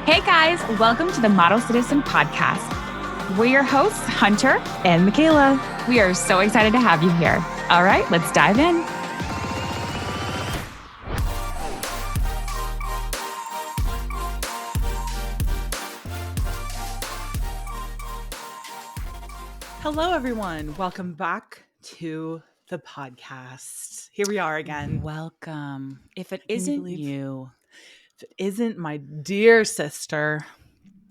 Hey guys, welcome to the Model Citizen Podcast. We're your hosts, Hunter and Michaela. We are so excited to have you here. All right, let's dive in. Hello, everyone. Welcome back to the podcast. Here we are again. Welcome. If it isn't you, if it isn't my dear sister,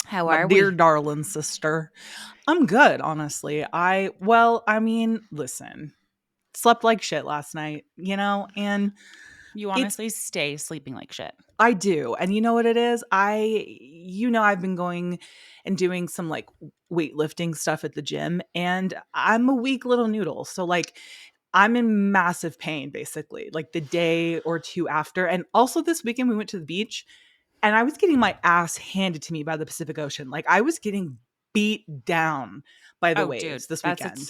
how my are dear we? darling sister, I'm good, honestly. Listen, slept like shit last night, and You honestly stay sleeping like shit. I do. And you know what it is? I've been going and doing some like weightlifting stuff at the gym, and I'm a weak little noodle. So like I'm in massive pain basically, like the day or two after. And also this weekend we went to the beach and I was getting my ass handed to me by the Pacific Ocean. Like I was getting beat down by the waves Dude, this weekend.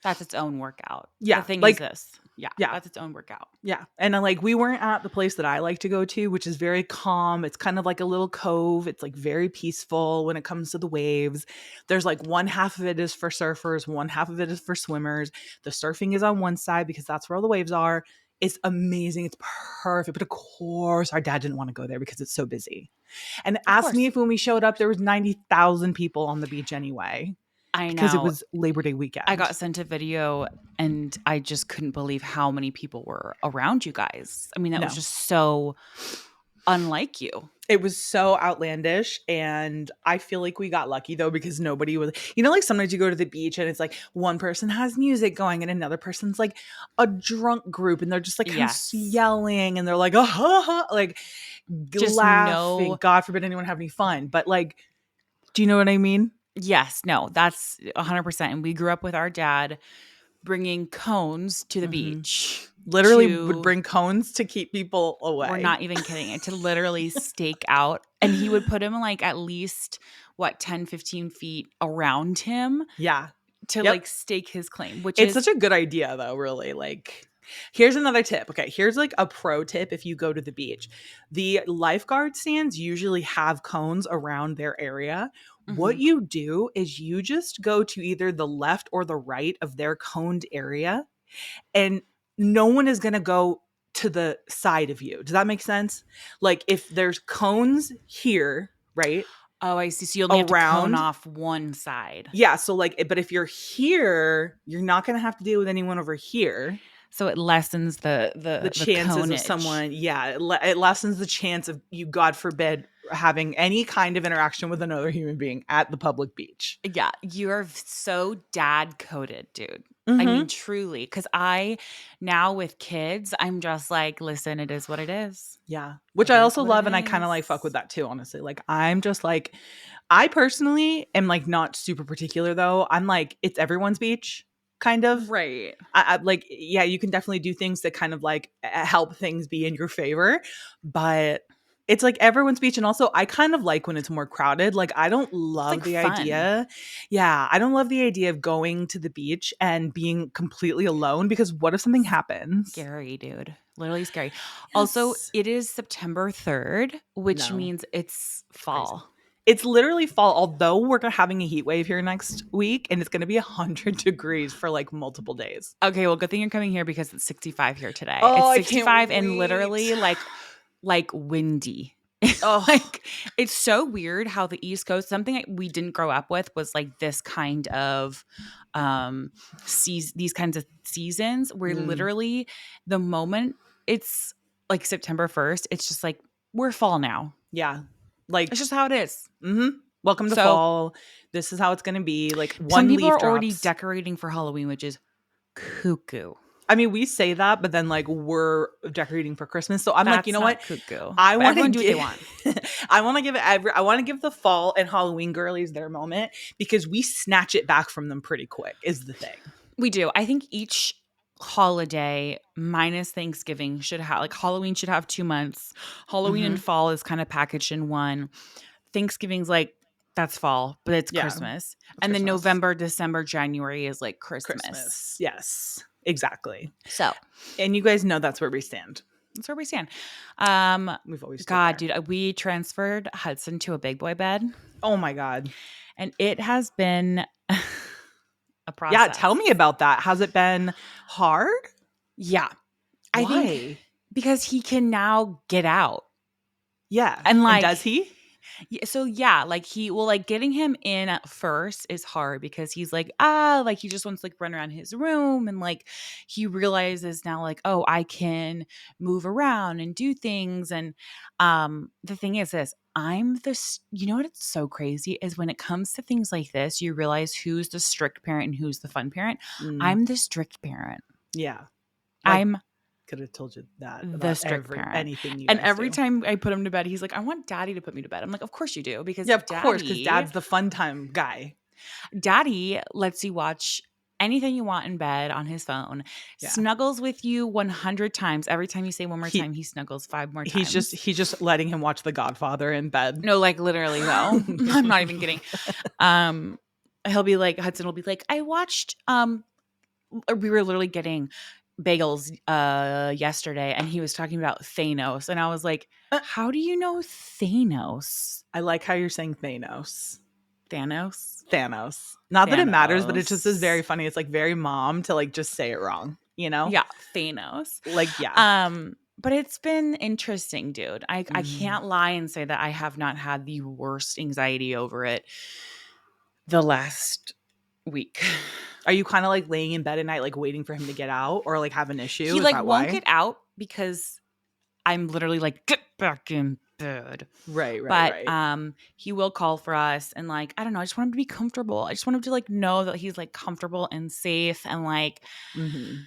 That's its own workout. Yeah, The thing like- is this. Yeah, yeah. that's its own workout. Yeah. And like we weren't at the place that I like to go to, which is very calm. It's kind of like a little cove. It's like very peaceful when it comes to the waves. There's like one half of it is for surfers, one half of it is for swimmers. The surfing is on one side because that's where all the waves are. It's amazing. It's perfect. But of course, our dad didn't want to go there because it's so busy. And asked me if when we showed up, there was 90,000 people on the beach anyway. I know. Because it was Labor Day weekend. I got sent a video and I just couldn't believe how many people were around you guys. I mean, that was just so unlike you. It was so outlandish. And I feel like we got lucky though, because nobody was, like sometimes you go to the beach and it's like one person has music going and another person's like a drunk group and they're just like kind of yelling and they're like, like just laughing. God forbid anyone have any fun. But like, do you know what I mean? Yes, no, that's 100%. And we grew up with our dad bringing cones to the beach. Literally would bring cones to keep people away. We're not even kidding it. To literally stake out. And he would put him like at least, 10, 15 feet around him. Yeah. To like stake his claim, which it's such a good idea though, really. Like, here's another tip. Okay, here's like a pro tip if you go to the beach. The lifeguard stands usually have cones around their area. What you do is you just go to either the left or the right of their coned area, and no one is going to go to the side of you. Does that make sense? Like if there's cones here, right? Oh, I see. So you'll have to cone off one side. Yeah. So like, but if you're here, you're not going to have to deal with anyone over here. So it lessens the chances conage. of someone. Yeah. It lessens the chance of you, God forbid, having any kind of interaction with another human being at the public beach. Yeah. You're so dad coded, dude. I mean, truly. Because now with kids, I'm just like, listen, it is what it is. Yeah. Which I also love. And I kind of like fuck with that too, honestly. Like, I'm just like, I personally am like not super particular though. I'm like, it's everyone's beach. Kind of. Right. I like, yeah, you can definitely do things that kind of like help things be in your favor, but it's like everyone's beach. And also I kind of like when it's more crowded. Like I don't love the idea. Yeah. I don't love the idea of going to the beach and being completely alone, because what if something happens? Scary, dude. Literally scary. Yes. Also, it is September 3rd, which means it's fall. Crazy. It's literally fall, although we're having a heat wave here next week and it's going to be 100 degrees for like multiple days. Okay, well, good thing you're coming here because it's 65 here today. Oh, it's 65 and literally like windy. Oh, like it's so weird how the East Coast, something we didn't grow up with was like this kind of these kinds of seasons where literally the moment it's like September 1st, it's just like we're fall now. Yeah. Like it's just how it is. Welcome to fall. This is how it's going to be. Like some people are already decorating for Halloween, which is cuckoo. I mean, we say that, but then like we're decorating for Christmas. So I'm like, you know what? Cuckoo. I want to do what they want. I want to give the fall and Halloween girlies their moment, because we snatch it back from them pretty quick is the thing. We do. I think each holiday minus Thanksgiving should have, like, Halloween should have 2 months. Halloween and fall is kind of packaged in one. Thanksgiving's like, that's fall, but it's Christmas. And then November, December, January is like Christmas. Yes, exactly. So, and you guys know that's where we stand. That's where we stand. We've always stood God, there. dude, we transferred Hudson to a big boy bed, Oh my God. and it has been a Yeah, process. tell me about that. Has it been hard? Yeah. I think Why? because he can now get out. Yeah. And And like does he? so yeah, like getting him in at first is hard because he's like, like he just wants to like run around his room and like he realizes now like, oh, I can move around and do things. And the thing is this, I'm this, you know what it's so crazy is when it comes to things like this, you realize who's the strict parent and who's the fun parent. Mm, I'm the strict parent. yeah. I I'm could have told you that the about strict parent. anything you And guys every do. time I put him to bed, he's like, I want daddy to put me to bed. I'm like, of course you do. Because Yeah, of course, because dad's the fun time guy. daddy lets you watch anything you want in bed on his phone, Yeah. snuggles with you 100 times. Every time you say one more He time, he snuggles 5 more he's just times. letting him watch The Godfather in bed. No, like literally though. I'm not even kidding. Um, he'll be like, Hudson will be like, I watched, we were literally getting bagels yesterday and he was talking about Thanos. And I was like, how do you know Thanos? I like how you're saying Thanos. Thanos? Thanos. Not that it matters, but it just is very Thanos. funny. It's like very mom to like just say it wrong, you know? Yeah, Thanos. Like, yeah. But it's been interesting, dude. I Mm. can't lie and say that I have not had the worst anxiety over it the last week. Are you kind of like laying in bed at night, like waiting for him to get out or like have an issue? He Is like that won't why? get out because I'm literally like, get back in bed. Right, But right. he will call for us and like, I don't know, I just want him to be comfortable. I just want him to like know that he's like comfortable and safe and like Mm-hmm.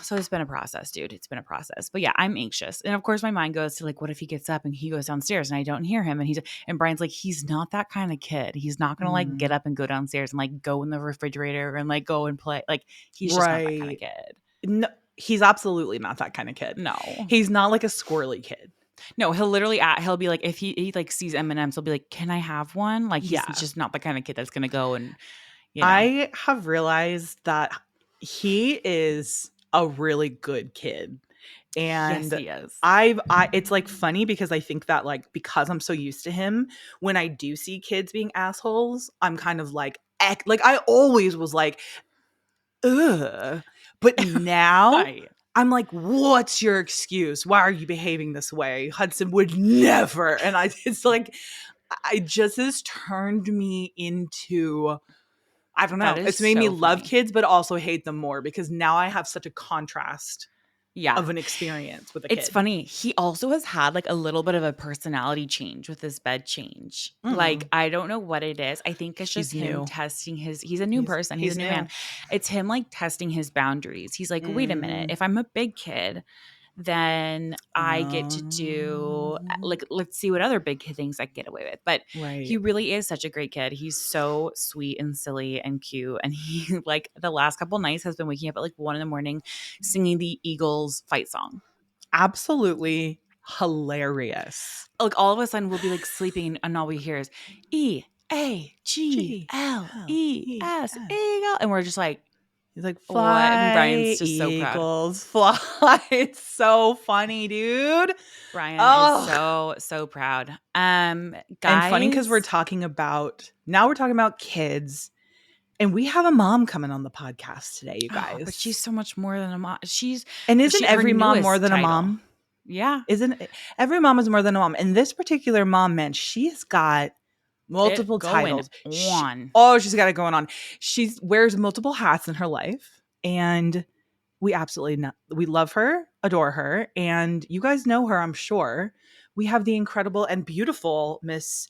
so it's been a process, dude. It's been a process. But yeah, I'm anxious. And of course my mind goes to like, what if he gets up and he goes downstairs and I don't hear him? And Brian's like, he's not that kind of kid. He's not gonna like get Mm. up and go downstairs and like go in the refrigerator and like go and play. Like he's just not that kind of Right. kid. No, he's absolutely not that kind of kid. No. He's not like a squirrely kid. No, he'll be like, if he like sees M&Ms, he'll be like, can I have one? Like he's Yeah. just not the kind of kid that's gonna go and I have realized that he is a really good kid. Yes, And he is. I it's like funny because I think that like because I'm so used to him, when I do see kids being assholes, I'm kind of like like I always was like, ugh. But now Right. I'm like, what's your excuse? Why are you behaving this way? Hudson would never. And it's like I just has turned me into I don't That know. is It's made me so love funny. kids, but also hate them more because now I have such a contrast Yeah. of an experience with a It's kid. funny. He also has had like a little bit of a personality change with his bed change. Like, Mm. I don't know what it is. I think it's just He's him new. testing he's a new person. He's a He's new man. new. It's him like testing his boundaries. He's like, wait a minute. Mm. If I'm a big kid, then I get to do Um, like let's see what other big kid things I can get away with. But he right. really is such a great kid. He's so sweet and silly and cute. And he like the last couple nights has been waking up at like 1 a.m. singing the Eagles fight song. Absolutely hilarious. Like all of a sudden we'll be like sleeping and all we hear is G L E EAGLES S. Eagle, and we're just like, He's like, what? And fly, Brian's just so proud. Eagles, fly. It's so funny, dude. Brian is Oh, so proud. and funny because we're Guys, talking about kids, and we have a mom coming on the podcast today, you oh, but she's guys. so much more than a mom. And isn't Her every mom more newest than a title. mom? Yeah, Isn't every mom is more than a mom? And this particular mom, man, she's got multiple it going titles. on. She's got it going on. She wears multiple hats in her life, and we absolutely we love her, adore her, and you guys know her, I'm sure. We have the incredible and beautiful Miss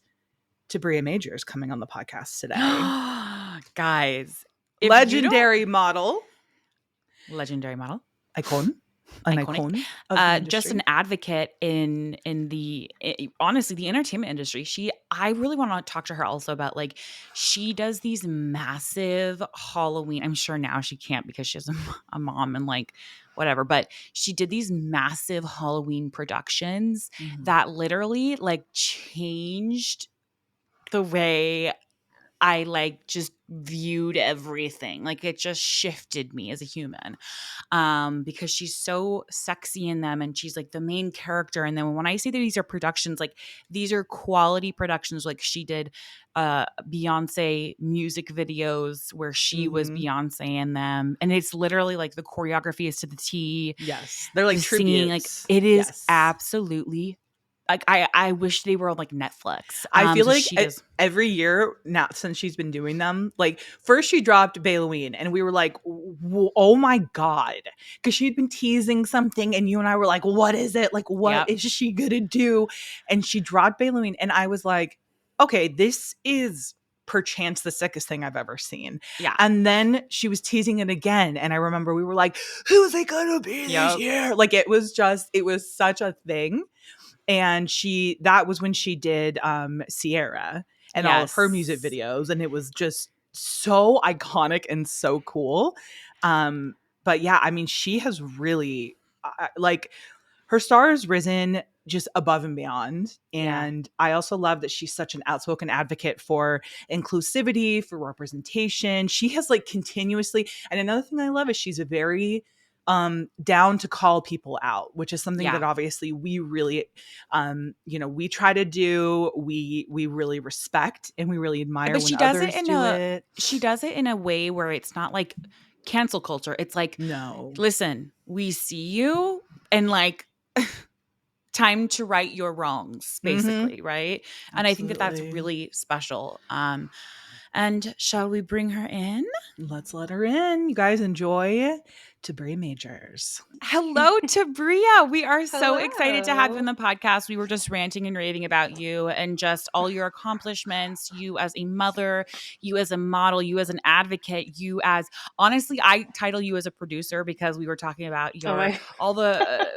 Tabria Majors coming on the podcast today. Guys, Legendary model, legendary model. icon, an Iconic. icon of the industry. Just an advocate in honestly the entertainment industry. I really want to talk to her also about like she does these massive Halloween. I'm sure now she can't because she's a mom and like whatever, but she did these massive Halloween productions that literally like changed the way I like just viewed everything. Like it just shifted me as a human. Because she's so sexy in them and she's like the main character. And then when I say that these are productions, like these are quality productions, like she did Beyonce music videos where she was Mm-hmm. Beyonce in them. And it's literally like the choreography is to the T, Yes. They're like the singing, like tributes. it is Yes. absolutely like I wish they were on like Netflix. I feel So like she does. every year now since she's been doing them, like first she dropped Halloween and we were like, oh my God. Because she'd been teasing something and you and I were like, what is it? Like, what Yep. is she going to do? And she dropped Halloween and I was like, okay, this is perchance the sickest thing I've ever seen. Yeah. And then she was teasing it again. And I remember we were like, who's it going to be this Yep. year? Like it was such a thing. And that was when she did Sierra and all of her music Yes. videos, and it was just so iconic and so cool. But yeah, I mean, she has really like her star has risen just above and beyond. Yeah. And I also love that she's such an outspoken advocate for inclusivity, for representation. She has like continuously, and another thing I love is she's a very down to call people out, which is something that Yeah. obviously we really we try to do, we really respect and we really admire But when others do it. she does it in a way where it's not like cancel culture. It's like, No. listen, we see you and like time to right your wrongs, Mm-hmm. basically, right? And I think that that's Absolutely. really special. And shall we bring her in? Let's let her in. You guys enjoy Tabria Majors. Hello, Tabria. We are so excited to have you on Hello. the podcast. We were just ranting and raving about you and just all your accomplishments, you as a mother, you as a model, you as an advocate, you as honestly, I title you as a producer because we were talking about Oh your my. all the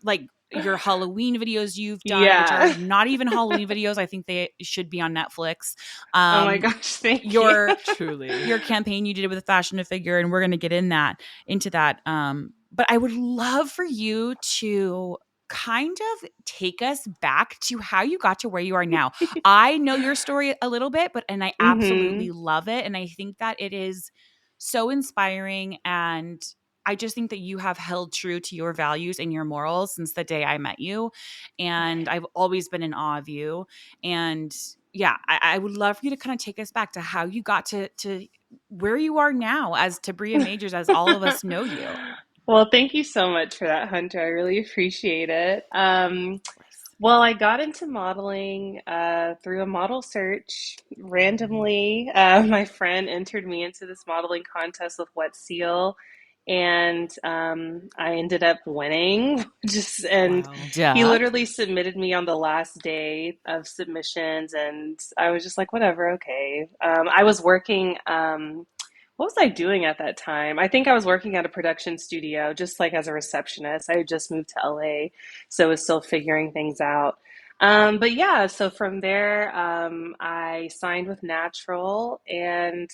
like your Halloween videos you've done, which are Yeah. not even Halloween videos. I think they should be on Netflix. Oh my Um, gosh, thank you. your Truly. your campaign you did with Fashion to Figure, and we're going to get into that. But I would love for you to kind of take us back to how you got to where you are now. I know your story a little bit, and I absolutely Mhm. love it, and I think that it is so inspiring, and I just think that you have held true to your values and your morals since the day I met you, and I've always been in awe of you. And yeah, I would love for you to kind of take us back to how you got to where you are now as Tabria Majors, as all of us know you. Well, thank you so much for that, Hunter. I really appreciate it. Of course. Well, I got into modeling through a model search randomly. My friend entered me into this modeling contest with Wet Seal, and I ended up winning. And Wow. he Duh. literally submitted me on the last day of submissions, and I was just like, whatever, okay. I was working. What was I doing at that time? I think I was working at a production studio, just like as a receptionist. I had just moved to LA, so I was still figuring things out. But yeah, so from there, I signed with Natural, and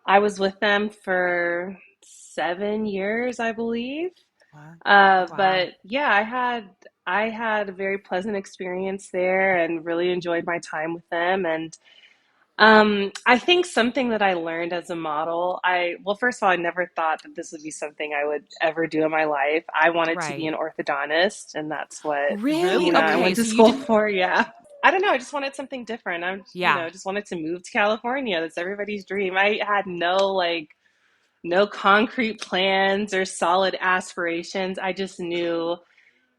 I was with them for 7 years, I believe. Wow. Oh, wow. But yeah, I had a very pleasant experience there, and really enjoyed my time with them. And I think something that I learned as a model, well, first of all, I never thought that this would be something I would ever do in my life. I wanted to be Right. an orthodontist, and that's what, Really? I Really? Okay. went to So you school didn't, for. Yeah. I don't know. I just wanted something different. yeah. Just wanted to move to California. That's everybody's dream. I had no concrete plans or solid aspirations. I just knew,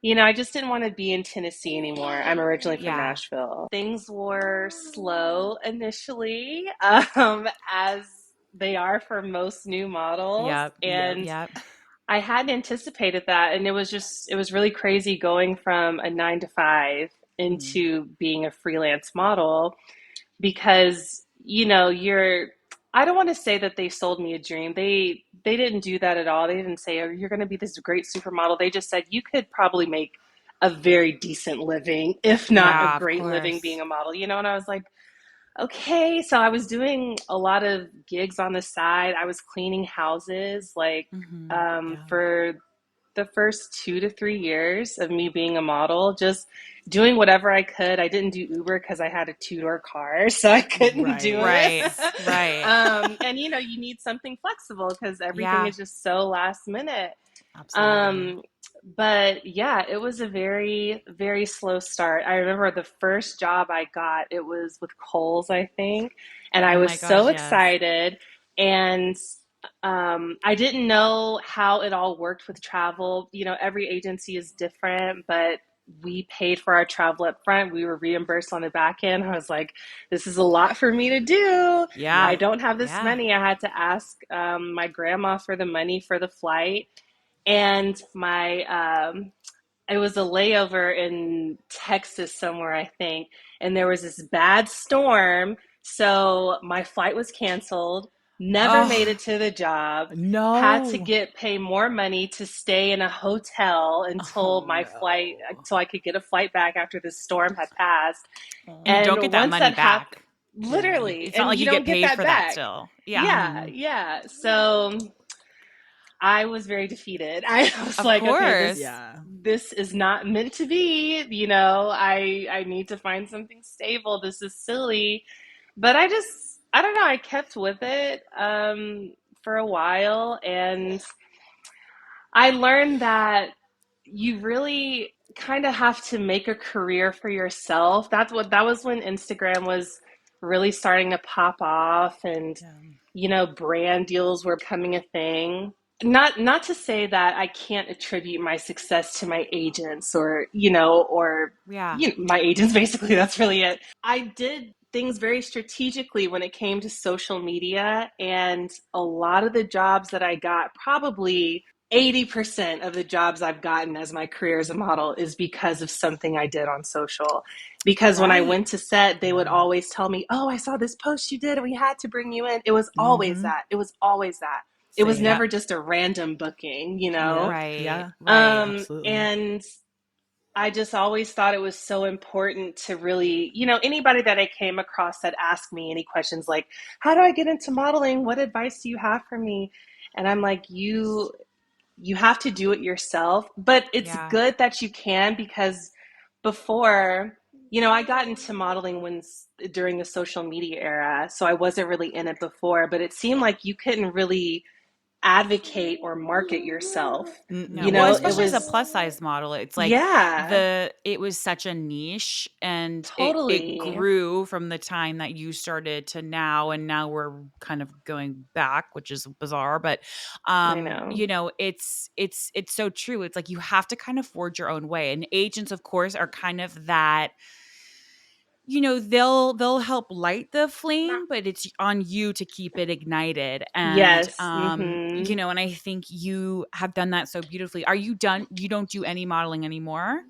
I just didn't want to be in Tennessee anymore. I'm originally from Yeah. Nashville. Things were slow initially, as they are for most new models. Yep. Yep. And Yep. I hadn't anticipated that. And it was really crazy going from a 9 to 5 Mm. into being a freelance model, because I don't want to say that they sold me a dream. They didn't do that at all. They didn't say, oh, you're going to be this great supermodel. They just said you could probably make a very decent living, if not a Yeah, of great living, course. being a model. And I was like, okay. So I was doing a lot of gigs on the side. I was cleaning houses, like, Hmm. Yeah. for the first 2 to 3 years of me being a model, just doing whatever I could. I didn't do Uber because I had a two-door car, so I couldn't do Right. it. Right. Right. And you need something flexible because everything Yeah. is just so last minute. Absolutely. Um, but yeah, it was a very, very slow start. I remember the first job I got, it was with Kohl's, I think, and I Oh was my gosh, so yes. excited. And I didn't know how it all worked with travel. Every agency is different, but we paid for our travel up front. We were reimbursed on the back end. I was like, this is a lot for me to do. Yeah. I don't have this Yeah. money. I had to ask my grandma for the money for the flight. And it was a layover in Texas somewhere, I think, and there was this bad storm, so my flight was canceled. Never made it Oh, to the job. Had to No. get pay more money to stay in a hotel Oh until my flight, no. until I could get a flight back after the storm had passed. and you don't And get that once money that happened, back. Yeah. literally, It's not and like you you get don't get paid that for that back. still. Yeah. Yeah, Mm-hmm. yeah. So I was very defeated. I was Of like, okay, course. Yeah. this is not meant to be. I need to find something stable. This is silly. But I don't know, I kept with it for a while, and I learned that you really kind of have to make a career for yourself. That was when Instagram was really starting to pop off, and Yeah. brand deals were becoming a thing. Not to say that I can't attribute my success to my agents, Yeah. my agents, basically. That's really it. I did things very strategically when it came to social media, and a lot of the jobs that I got, probably 80% of the jobs I've gotten as my career as a model, is because of something I did on social. Because when I Right. went to set, they would Yeah. always tell me, "Oh, I saw this post you did and we had to bring you in." It was always Mm-hmm. that. It was always that. It was Same. Yep. never just a random booking. Yep. Right. Yeah. Right. Absolutely. And I just always thought it was so important to really, anybody that I came across that asked me any questions like, how do I get into modeling? What advice do you have for me? And I'm like, you have to do it yourself, but it's Yeah. good that you can, because before, I got into modeling during the social media era, so I wasn't really in it before, but it seemed like you couldn't really advocate or market yourself. No. Mm-mm. Well, It especially as a was, plus size model, it's like yeah, it was such a niche, and it totally. grew from the time that you started to now, and now we're kind of going back, which is bizarre, but I know. it's so true. It's like you have to kind of forge your own way. And agents, of course, are kind of that, they'll help light the flame, but it's on you to keep it ignited. And Yes. Hmm. and I think you have done that so beautifully. Are you done? You don't do any modeling anymore?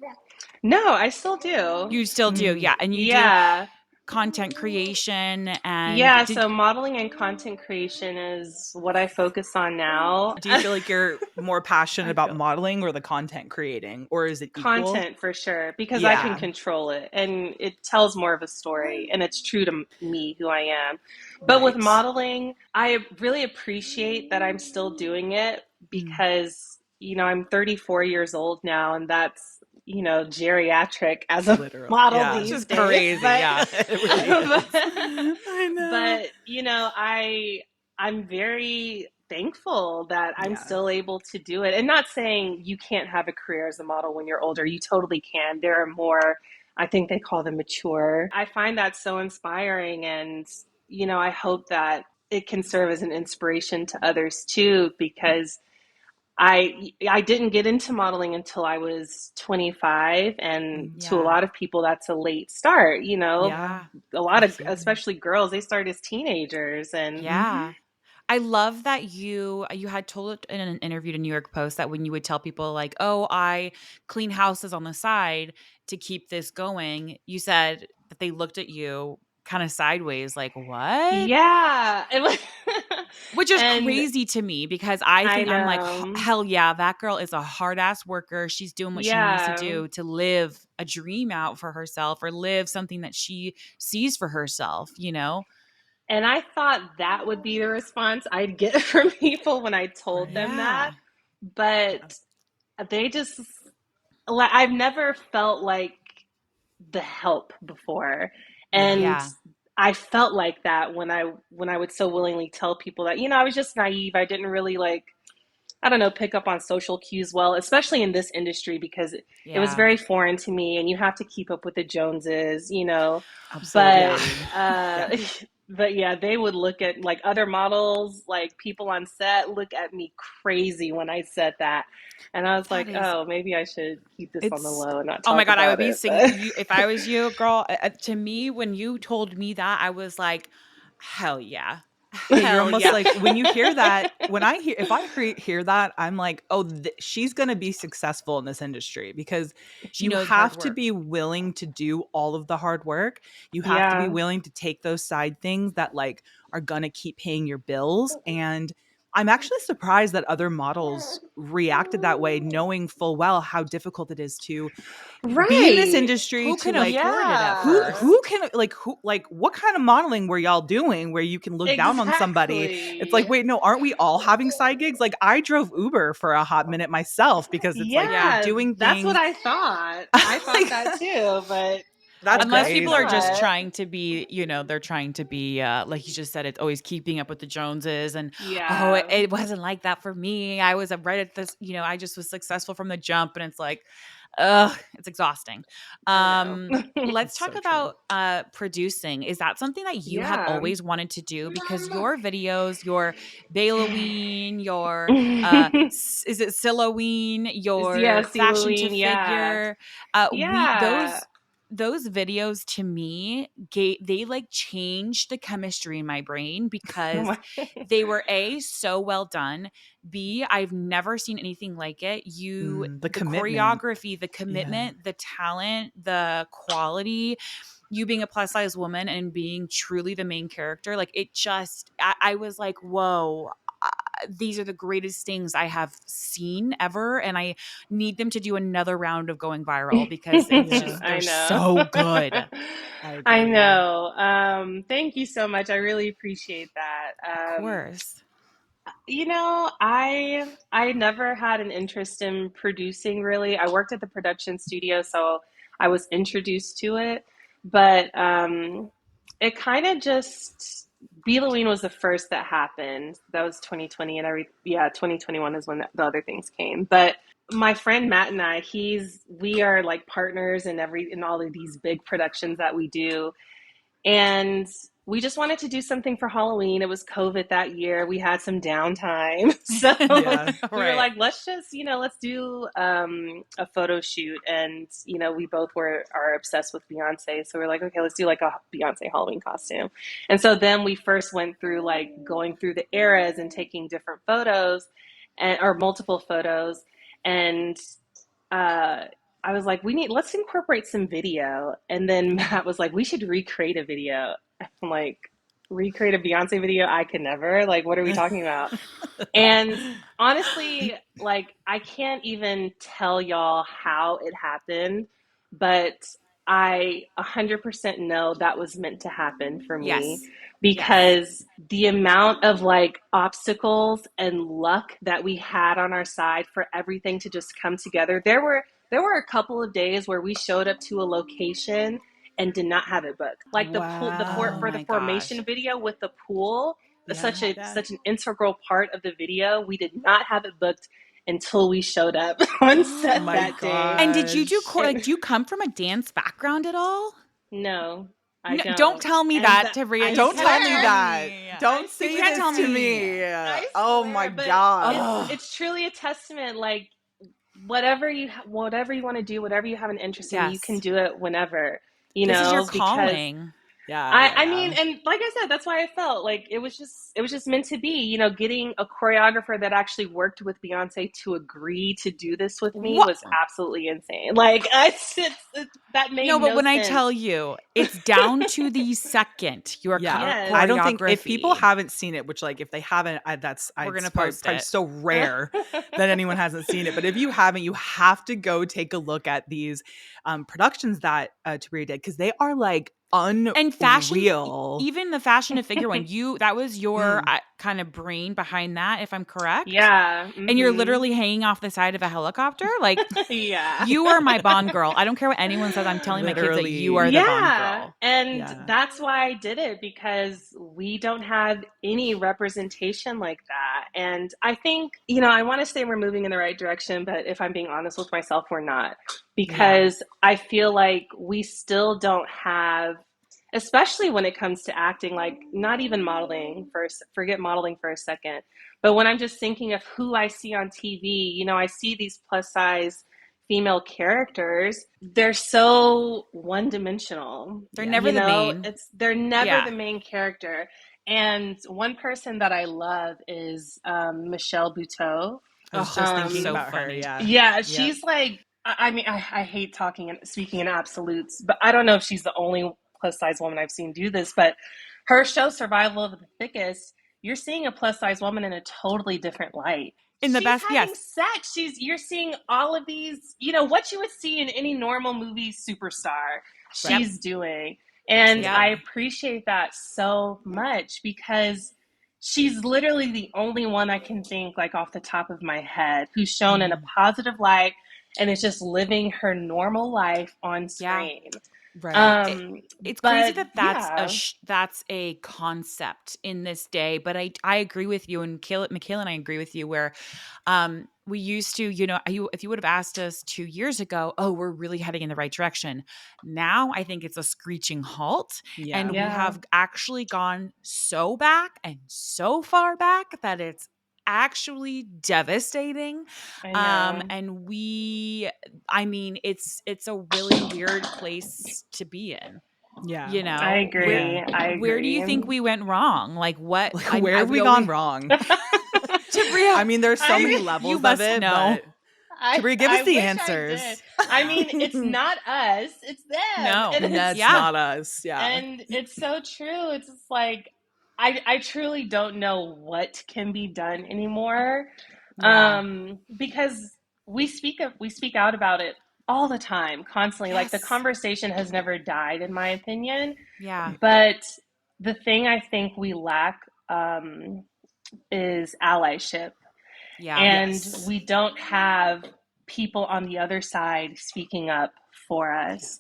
No, I still do. You still do, Mm. yeah. And you do Yeah. content creation, and Yeah, did so modeling and content creation is what I focus on now. Do you feel like you're more passionate I about feel modeling or the content creating, or is it equal? content for sure, because I can Yeah. control it and it tells more of a story and it's true to me, who I am. But with Right. modeling, I really appreciate that I'm still doing it, Mm. because I'm 34 years old now, and that's geriatric as a Literal. model Yeah. It's these just days. crazy. But Yeah. It really but, is. I know. but I'm very thankful that I'm Yeah. still able to do it. And not saying you can't have a career as a model when you're older. You totally can. There are more, I think they call them mature. I find that so inspiring. And, I hope that it can serve as an inspiration to others too, because I didn't get into modeling until I was 25, and Mm. to a yeah. lot of people that's a late start. Yeah. Yeah. A lot of, Absolutely. especially girls, they start as teenagers, and Mm-hmm. Yeah. I love that you had told it in an interview to New York Post that when you would tell people like, "Oh, I clean houses on the side to keep this going," you said that they looked at you kind of sideways like, "What?" yeah, it was, Which is and crazy to me because I I think I'm like, know, hell yeah, that girl is a hard ass worker. She's doing what she needs to yeah, do to live a dream out for herself or live something that she sees for herself? and I thought that would be the response I'd get from people when I told Right. them that, Yeah. Yeah. but they just like I've never felt like the help before. Yeah. And Yeah. I felt like that when I would so willingly tell people that, I was just naive. I didn't really like, I don't know, pick up on social cues well, especially in this industry because it was Yeah. very foreign to me and you have to keep up with the Joneses. But Yeah. Absolutely. uh Yeah. but yeah, they would look at like other models, like people on set look at me crazy when I said that. And I was That like, is oh, maybe I should keep this on the it's low and not oh my talk God, I would about be it. singing But you if I was you, girl. To me, when you told me that, I was like, hell yeah. Yeah, you're Hell almost yeah. like when you hear that, when I hear if I hear that, I'm like, "Oh, she's going to be successful in this industry because She you knows hard have to work. be willing to do all of the hard work. You have to be yeah. willing to take those side things that like are going to keep paying your bills." And I'm actually surprised that other models reacted that way knowing full well how difficult it is to be in this Right. industry Who to can like afford it at who Yeah. who first? can like who like what kind of modeling were y'all doing where you can look down on somebody? It's like, Exactly. wait, no, aren't we all having side gigs? Like I drove Uber for a hot minute myself because it's like you're Yeah. Yeah, doing that's what things I thought. I thought like that too, but I that's Unless guess people are crazy. just not. trying to be, they're trying to be, like you just said, it's always keeping up with the Joneses. And, oh, it, Yeah, it wasn't like that for me. I was right at this, I just was successful from the jump. And it's like, ugh, it's exhausting. I know. Let's It's talk so true. about producing. Is that something that you have Yeah. always wanted to do? Because your videos, your Halloween, your is it Silloween, Yeah, your fashion to Halloween, yeah. figure, we Yeah. those videos to me they like changed the chemistry in my brain Oh because my. they were so well done. B, I've never seen anything like it. The The commitment. choreography, the Yeah. commitment, the talent, the quality, you being a plus size woman and being truly the main character, like it just I was like, whoa, these are the greatest things I have seen ever, and I need them to do another round of going viral because it's Yeah. just they're I know. so good. Of I I agree. know. Thank you so much. I really appreciate that. course. I never had an interest in producing really. I worked at the production studio, so I was introduced to it, but it kind of just Halloween was the first that happened. That was 2020 and 2021 is when the other things came. But my friend Matt and we are like partners in all of these big productions that we do. And we just wanted to do something for Halloween. It was COVID that year. We had some downtime. So Yeah. we were Right. like, let's just, let's do a photo shoot. And, we both are obsessed with Beyonce. So we're like, okay, let's do like a Beyonce Halloween costume. And so then we first went through like going through the eras and taking different photos or multiple photos. And uh, I was like, let's incorporate some video. And then Matt was like, we should recreate a video. I'm like, recreate a Beyonce video? I could never. Like, what are we talking about? And honestly, like, I can't even tell y'all how it happened, but I 100% know that was meant to happen for me Yes. Yes. because the amount of like obstacles and luck that we had on our side for everything to just come together. There were a couple of days where we showed up to a location and did not have it booked. Like the pool, Oh for the my gosh. formation video with the pool, Yeah. Yeah. such an integral part of the video. We did not have it booked until we showed up on Oh set my that day. And did you do gosh. like do you come from a dance background at all? No, I No, don't don't. tell me And that, the, Tabria. I You Don't tell can't me tell swear, that. me. I Don't You say can't swear, tell this to me. me. I Oh my swear. But gosh. Oh, it's truly a testament. Like whatever you want to do, whatever you have an interest in, you can yes. do it whenever. This is your Because calling. Yeah, I, yeah, I yeah. mean, and like I said, that's why I felt like it was just meant to be. Getting a choreographer that actually worked with Beyonce to agree to do this with me What? was absolutely insane. Like that made No, but no when I sense. tell you, it's down to the second, your Yeah. Yes. I don't think if people choreography. haven't seen it, which like if they haven't, We're going it's to probably, post probably it. so rare that anyone hasn't seen it. But if you haven't, you have to go take a look at these productions that Tabria did because they are like And fashion, unreal. even the fashion to figure one, that was your kind of brain behind that, if I'm correct. Yeah. And you're literally hanging off the side of a helicopter. Like, Yeah. you are my Bond girl. I don't care what anyone says. I'm telling my kids that you are Literally. the Bond Yeah. girl. And Yeah. that's why I did it, because we don't have any representation like that. And I think, I want to say we're moving in the right direction, but if I'm being honest with myself, we're not. Because I feel like we still don't have, especially when it comes to acting, like not even modeling, forget modeling for a second. But when I'm just thinking of who I see on TV, I see these plus size female characters, they're so one dimensional. They're Yeah. never the main. They're never Yeah. the main character. And one person that I love is Michelle Buteau. I was just thinking so about her. funny. Yeah. Yeah, she's like, I mean, I hate talking and speaking in absolutes, but I don't know if she's the only plus size woman I've seen do this. But her show, Survival of the Thickest, you're seeing a plus size woman in a totally different light. In the She's best, having yes. sex. You're seeing all of these, what you would see in any normal movie superstar, she's doing. And Yep. I appreciate that so much, because she's literally the only one I can think, like off the top of my head, who's shown in a positive light and is just living her normal life on screen. Right. It's But crazy that's a concept in this day, but I agree with you, and Michaela and I agree with you, where we used to, if you would have asked us 2 years ago, oh, we're really heading in the right direction. Now I think it's a screeching halt, Yeah. and we Yeah. have actually gone so back and so far back that it's actually devastating. I know. And I mean, it's a really weird place to be in. Yeah. I agree. Yeah. Where do you think we went wrong? Like, what? Like, where have we gone wrong? Tabria, I mean, there's so many levels you of must it, know. but Tabria, give us the wish answers. I did. I mean, it's not us, it's them. No. And That's Yeah. not us. Yeah. And it's so true. It's just like, I truly don't know what can be done anymore. Yeah. Because we speak out about it all the time, constantly. Like, the Yes. conversation has never died, in my opinion. Yeah. But the thing I think we lack is allyship. Yeah. And Yes. we don't have people on the other side speaking up for us.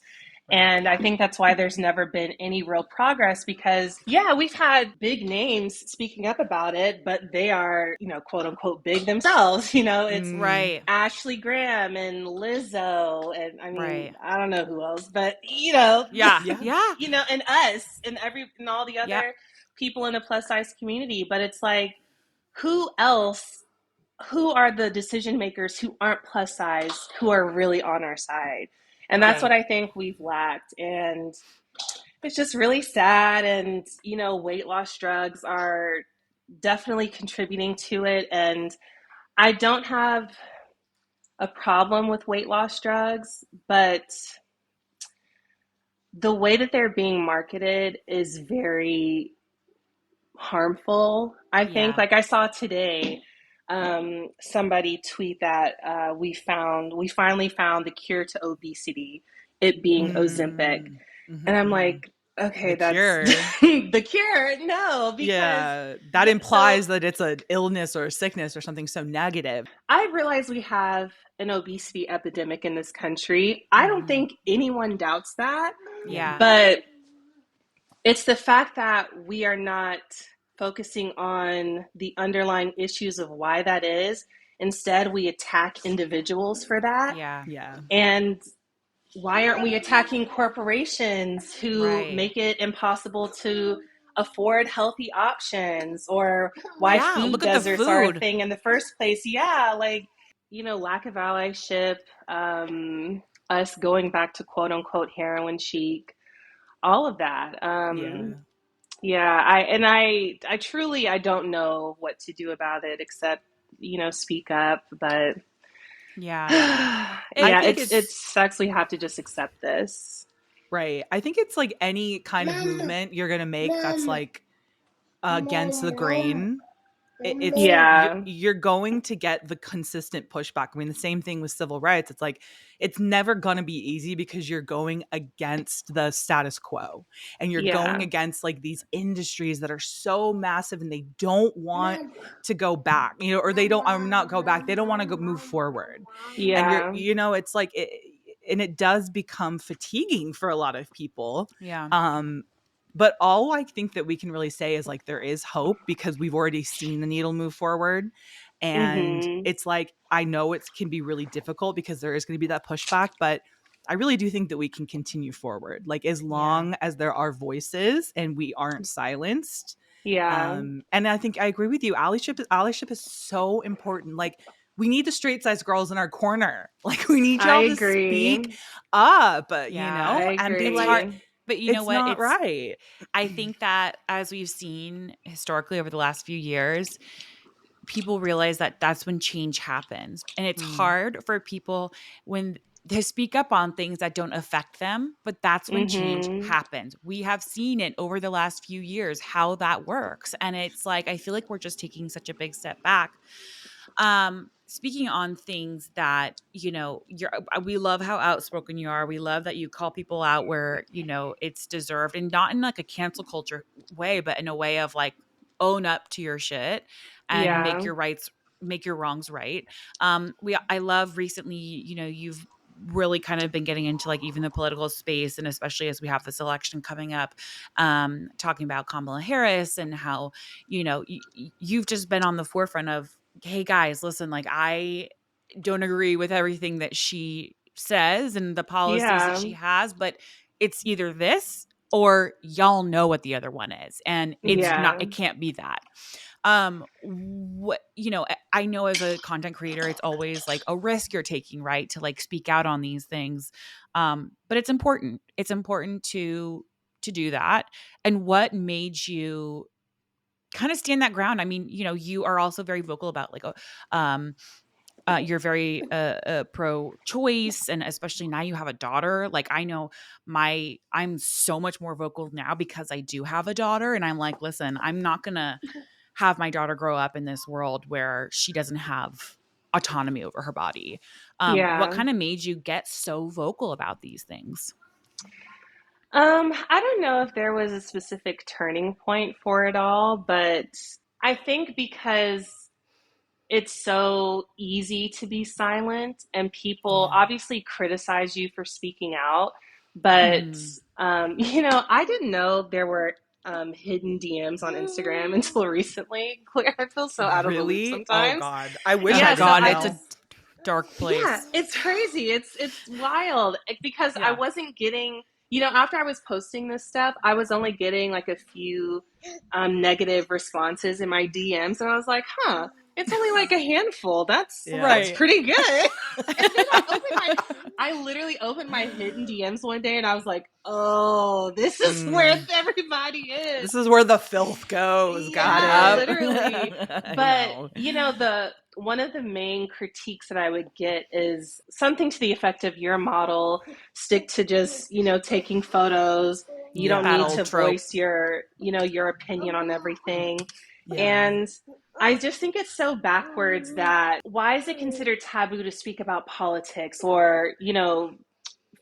And I think that's why there's never been any real progress, because, yeah, we've had big names speaking up about it, but they are, quote unquote, big themselves. It's Right. Ashley Graham and Lizzo. And I mean, Right. I don't know who else, but, Yeah. Yeah. and us and all the other Yep. people in the plus size community. But it's like, who else? Who are the decision makers who aren't plus size, who are really on our side? And that's what I think we've lacked. And it's just really sad. And, weight loss drugs are definitely contributing to it. And I don't have a problem with weight loss drugs, but the way that they're being marketed is very harmful, I think. Yeah. Like, I saw today somebody tweet that we finally found the cure to obesity, it being Ozempic. And I'm like, okay, The cure. the cure. No, because that implies that it's an illness or a sickness or something so negative. I realize we have an obesity epidemic in this country. I don't think anyone doubts that. Yeah. But it's the fact that we are not focusing on the underlying issues of why that is. Instead, we attack individuals for that. Yeah. Yeah. And why aren't we attacking corporations who make it impossible to afford healthy options, or why food look at the deserts are a food. thing in the first place? Yeah, like, lack of allyship, us going back to quote unquote heroin chic, all of that. I truly, I don't know what to do about it except, speak up. But Yeah. it sucks. We have to just accept this. Right. I think it's like any kind of movement you're going to make that's like against the grain. it's Yeah. you're going to get the consistent pushback. I mean, the same thing with civil rights. It's like it's never going to be easy because you're going against the status quo, and you're going Yeah. against like these industries that are so massive and they don't want to go back, or they don't not go back. They don't want to go move forward. And Yeah. it's like and it does become fatiguing for a lot of people. Yeah. But all I think that we can really say is like there is hope because we've already seen the needle move forward. And Mhm. it's like I know it can be really difficult because there is going to be that pushback, but I really do think that we can continue forward. Like as Yeah. long as there are voices and we aren't silenced. Yeah. And I think I agree with you. Allyship is so important. Like we need the straight size girls in our corner. Like we need I y'all to speak agree. up, Yeah. I and it's hard. agree. But you know It's what? not right. I think that as we've seen historically over the last few years, people realize that that's when change happens. And it's Mm, hard for people when they speak up on things that don't affect them, but that's when change Mhm. happens. We have seen it over the last few years how that works. And it's like I feel like we're just taking such a big step back. Speaking on things that we love how outspoken you are. We love that you call people out where it's deserved, and not in like a cancel culture way, but in a way of like own up to your shit and Yeah. make your wrongs right. I love recently, you've really kind of been getting into like even the political space, and especially as we have this election coming up, talking about Kamala Harris and how you've just been on the forefront of, hey guys, listen, like I don't agree with everything that she says and the policies that Yeah. she has, but it's either this or y'all know what the other one is. And Yeah. it can't be that. What, I know as a content creator, it's always like a risk you're taking, right? To like speak out on these things. But it's important. It's important to do that. And what made you kind of stand that ground? I mean, you are also very vocal about like, um, you're very pro-choice, and especially now you have a daughter. Like I know I'm so much more vocal now because I do have a daughter, and I'm like, listen, I'm not gonna have my daughter grow up in this world where she doesn't have autonomy over her body. What Yeah. kind of made you get so vocal about these things? I don't know if there was a specific turning point for it all, but I think because it's so easy to be silent and people Yeah. obviously criticize you for speaking out, but Mhm. I didn't know there were hidden DMs on Instagram until recently. Claire, I feel so out of the loop really? Oh sometimes. God, I wish Oh I Yeah, so didn't God, I it's just a know. dark yeah, place. it's crazy. It's wild because I Yeah. wasn't getting, after I was posting this stuff, I was only getting like a few negative responses in my DMs, and I was like, huh, it's only like a handful. That's Yeah. pretty good. And then I literally opened my hidden DMs one day, and I was like, oh, this is where Mm. everybody is. This is where the filth goes. Got Yeah, Yep. literally. it. I But, know. the one of the main critiques that I would get is something to the effect of your model, stick to just, taking photos. You don't Yeah. That need old to trope. voice your opinion on everything. Yeah. And I just think it's so backwards that why is it considered taboo to speak about politics or,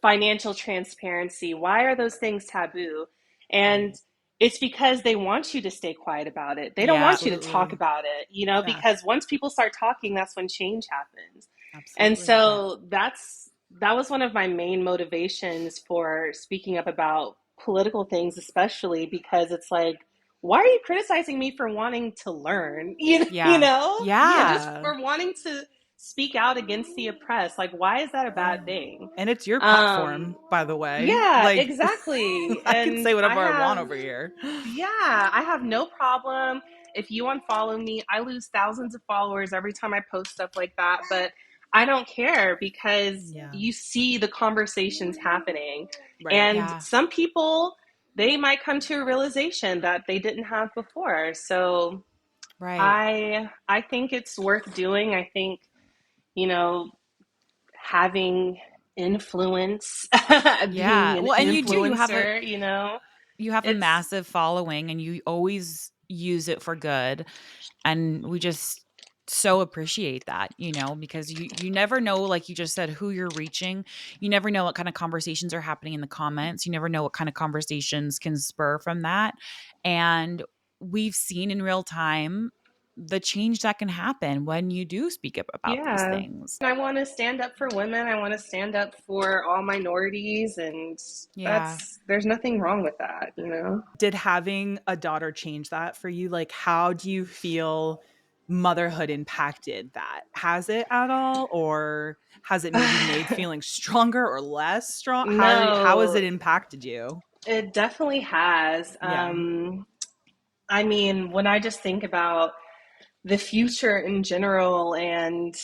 financial transparency? Why are those things taboo? And Right. it's because they want you to stay quiet about it. They don't Yeah. want you to talk Absolutely. about it, Yeah. because once people start talking, that's when change happens. And Absolutely. Yeah. so that was one of my main motivations for speaking up about political things, especially because it's like, why are you criticizing me for wanting to learn? Yeah. Just Yeah. for wanting to speak out against the oppressed. Like, why is that a Yeah. bad thing? And it's your Um, platform, by the way. yeah, Like, exactly. I can And say whatever I want over here. yeah, I have no problem if you unfollow me. I lose thousands of followers every time I post stuff like that, but I don't care because Yeah. you see the conversations happening. Right. And Yeah. some people, they might come to a realization that they didn't have before. So Right. I think it's worth doing. I think, you know, having influence, being Yeah. an Well, and you do. influencer, You have a it's massive following, and you always use it for good. And we just so appreciate that, because you never know, like you just said, who you're reaching. You never know what kind of conversations are happening in the comments. You never know what kind of conversations can spur from that. And we've seen in real time the change that can happen when you do speak up about these Yeah. things. I want to stand up for women. I want to stand up for all minorities, and Yeah. there's nothing wrong with that, you know? Did having a daughter change that for you? Like, how do you feel motherhood impacted that? Has it at all? Or has it maybe made feeling stronger or less strong? How has No, it impacted you? it definitely has. Yeah. I mean, when I just think about the future in general and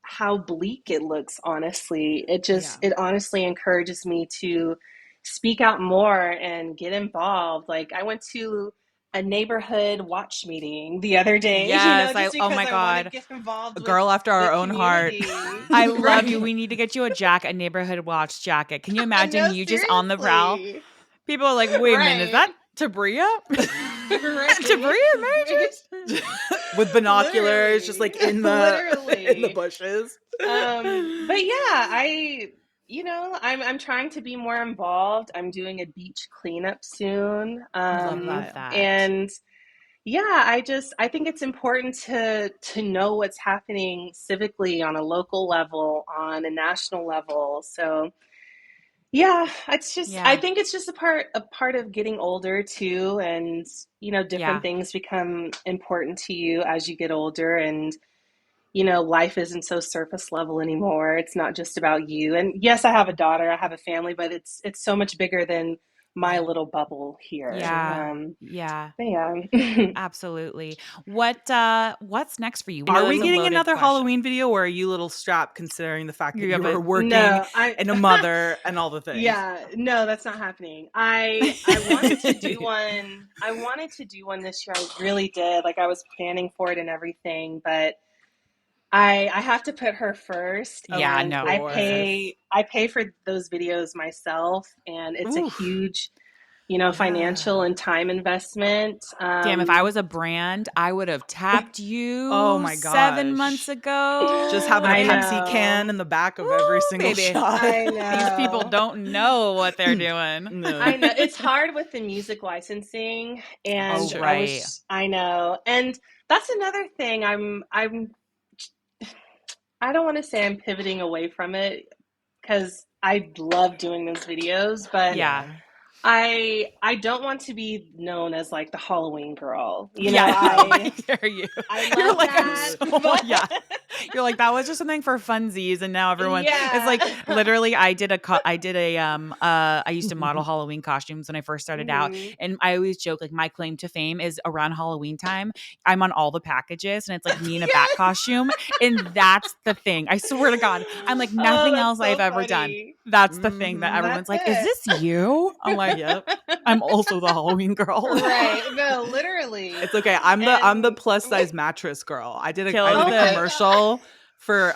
how bleak it looks, honestly, Yeah. it honestly encourages me to speak out more and get involved. Like, I went to a neighborhood watch meeting the other day, Yes, just oh because my I want to God. get A involved with girl after the our own heart. community. I love you. Right. We need to get you a neighborhood watch jacket. Can you imagine No, you just on the prowl? seriously. People are like, wait a minute, is that Right. Tabria? Right. Tabria Right. Majors? With binoculars, just Literally. like in the Literally. bushes. But yeah, I'm trying to be more involved. I'm doing a beach cleanup soon. Love Love that. that. And yeah, I think it's important to know what's happening civically on a local level, on a national level. So yeah, I Yeah. think it's just a part of getting older too, and different Yeah. things become important to you as you get older, and life isn't so surface level anymore. It's not just about you. And yes, I have a daughter, I have a family, but it's so much bigger than my Yeah. little bubble here. Yeah. Yeah. But yeah. Absolutely. What's next for you? We know Are we that's a getting loaded another question. Halloween video, or are you a little strapped considering the fact that You you have were a working No, I and a mother and all the things? yeah, no, that's not happening. I wanted to do one. I wanted to do one this year. I really did. Like, I was planning for it and everything, but I have to put her first, Of Yeah, and no. course. I pay for those videos myself, and it's a Oof. huge, financial Yeah. and time investment. Damn, if I was a brand, I would have tapped Oh you my 7 months gosh. Just ago. having a I And Pepsi can know. in the back of every woo, single baby. shot. I These people know. don't know what they're doing. No, I know it's hard with the music licensing, it's Oh, and true. right. I know, and that's another thing. I don't want to say I'm pivoting away from it because I love doing those videos, but Yeah. Yeah. I don't want to be known as like the Halloween girl. Yeah, no, No. I hear you. I You're love like, I'm that, so, but yeah. You're like, that was just something for funsies. And now everyone, it's like yeah. literally, I used to model Halloween costumes when I first started out. Mhm. And I always joke, like, my claim to fame is around Halloween time, I'm on all the packages and it's like me in a bat Yes. costume. And that's the thing. I swear to God, I'm like, Oh, nothing that's else I've so ever done. funny. That's the thing that Hmm. everyone's That's like, is it. this you? I'm like, Yep. I'm also the Halloween girl. Right. No, literally. It's okay. I'm the And plus size mattress girl. I Kills did a oh my it. God. commercial for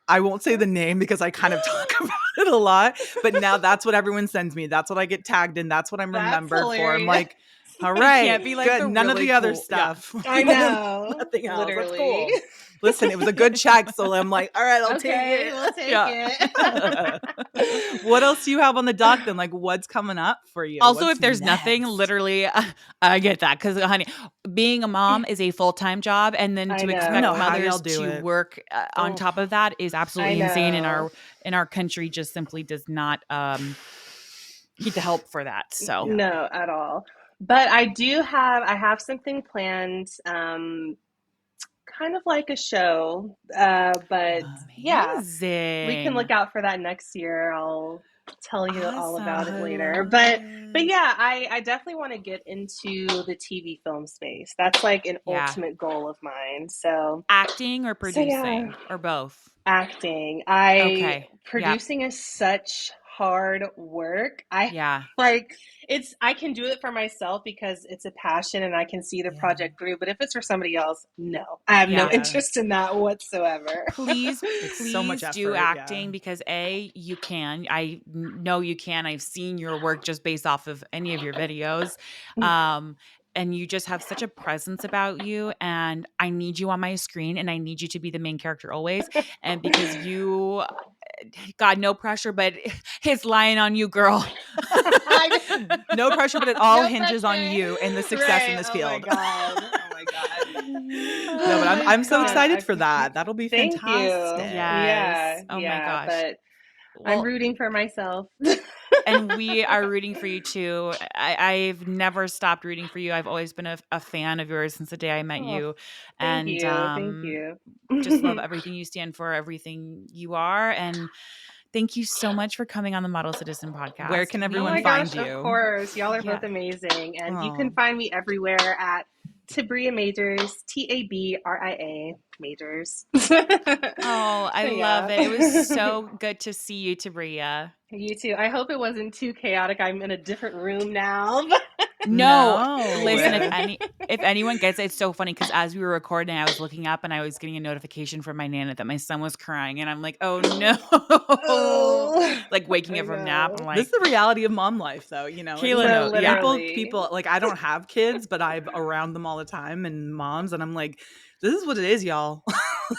I won't say the name because I kind of talk about it a lot, but now that's what everyone sends me. That's what I get tagged in. That's what I'm That's remembered for. I'm hilarious. like, all It right, can't be like good. the None of really the other cool. Yeah. stuff. I know. Nothing else. That's Literally. cool. Listen, it was a good check, so I'm like, all right, I'll take Okay, it. we'll take Yeah. it. What else do you have on the dock then? Like, what's coming up for you? Also, What's if there's nothing, next? literally, I get that because, honey, being a mom is a full time job, and then I to I don't expect know how know. y'all mothers do to it. work on Oh, top of that is I absolutely insane. know. In our country, just simply does not heed the help for that. So, yeah. No, at all. But I have something planned, kind of like a show. But yeah, we can amazing, look out for that next year. I'll tell you all about awesome. it I later. love But it. yeah, I definitely want to get into the TV film space. That's like an Yeah, ultimate goal of mine. So acting or yeah, producing or both. acting. I Okay. Yep. Producing is such hard work. I Yeah. like I can do it for myself because it's a passion and I can see the Yeah. project through, but if it's for somebody else, no. I have no Yeah. Yeah. interest in that whatsoever. Please, It's so much please do effort. Yeah. acting because you can. Know you can. I've seen your work just based off of any of your videos. Um, and you just have such a presence about you, and I need you on my screen, and I need you to be the main character always. And because you, God, no pressure, but it's lying on you, girl. No pressure, but it all No hinges on pressure. you and the success in Right. this Oh field. my God. Oh my God. No, but Oh my I'm so God. excited for that. That'll be Thank you. fantastic. Yeah. Yes. Oh my Yeah. gosh. But I'm Well, rooting for myself. and we are rooting for you too. I've never stopped rooting for you. I've always been a fan of yours since the day I met Oh, you, thank and you. Thank you. just love everything you stand for, everything you are, and thank you so much for coming on the Model Citizen Where podcast. can Oh everyone my find gosh, of you? course. Y'all are Yeah. both amazing. And you can Oh. find me everywhere at Tabria Majors, Tabria Majors. Oh, I So love yeah. it. It was so good to see you, Tabria. You too. I hope it wasn't too chaotic. I'm in a different room now. No, No. listen, if anyone gets it, it's so funny because as we were recording, I was looking up and I was getting a notification from my nana that my son was crying, and I'm like, oh no. Oh, Like waking I up from nap. I'm know. This like, is the reality of mom life, though. You know, it's Kayla like knows. Yeah. Literally. people like I don't have kids, but I'm around them all the time and moms, and I'm like, this is what it is, y'all.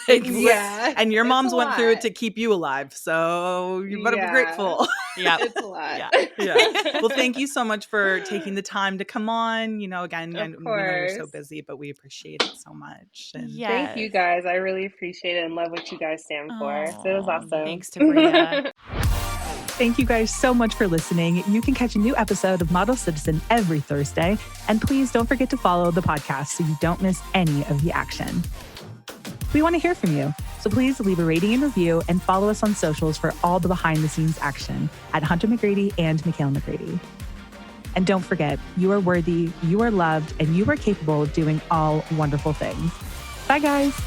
Like, Yeah, and your it's a moms went through it lot. to keep you alive, so you better be Yeah, grateful. Yeah. it's a lot. Yeah. Yeah. Well, thank you so much for taking the time to come on. You know, again, Of we know you're so course. busy, but we appreciate it so much. And Thank you Yes. guys. I really appreciate it and love what you guys stand for. So it was Oh, awesome. thanks, Tabria. Thank you guys so much for listening. You can catch a new episode of Model Citizen every Thursday. And please don't forget to follow the podcast so you don't miss any of the action. We want to hear from you, so please leave a rating and review and follow us on socials for all the behind-the-scenes action at Hunter McGrady and Mikhail McGrady. And don't forget, you are worthy, you are loved, and you are capable of doing all wonderful things. Bye, guys.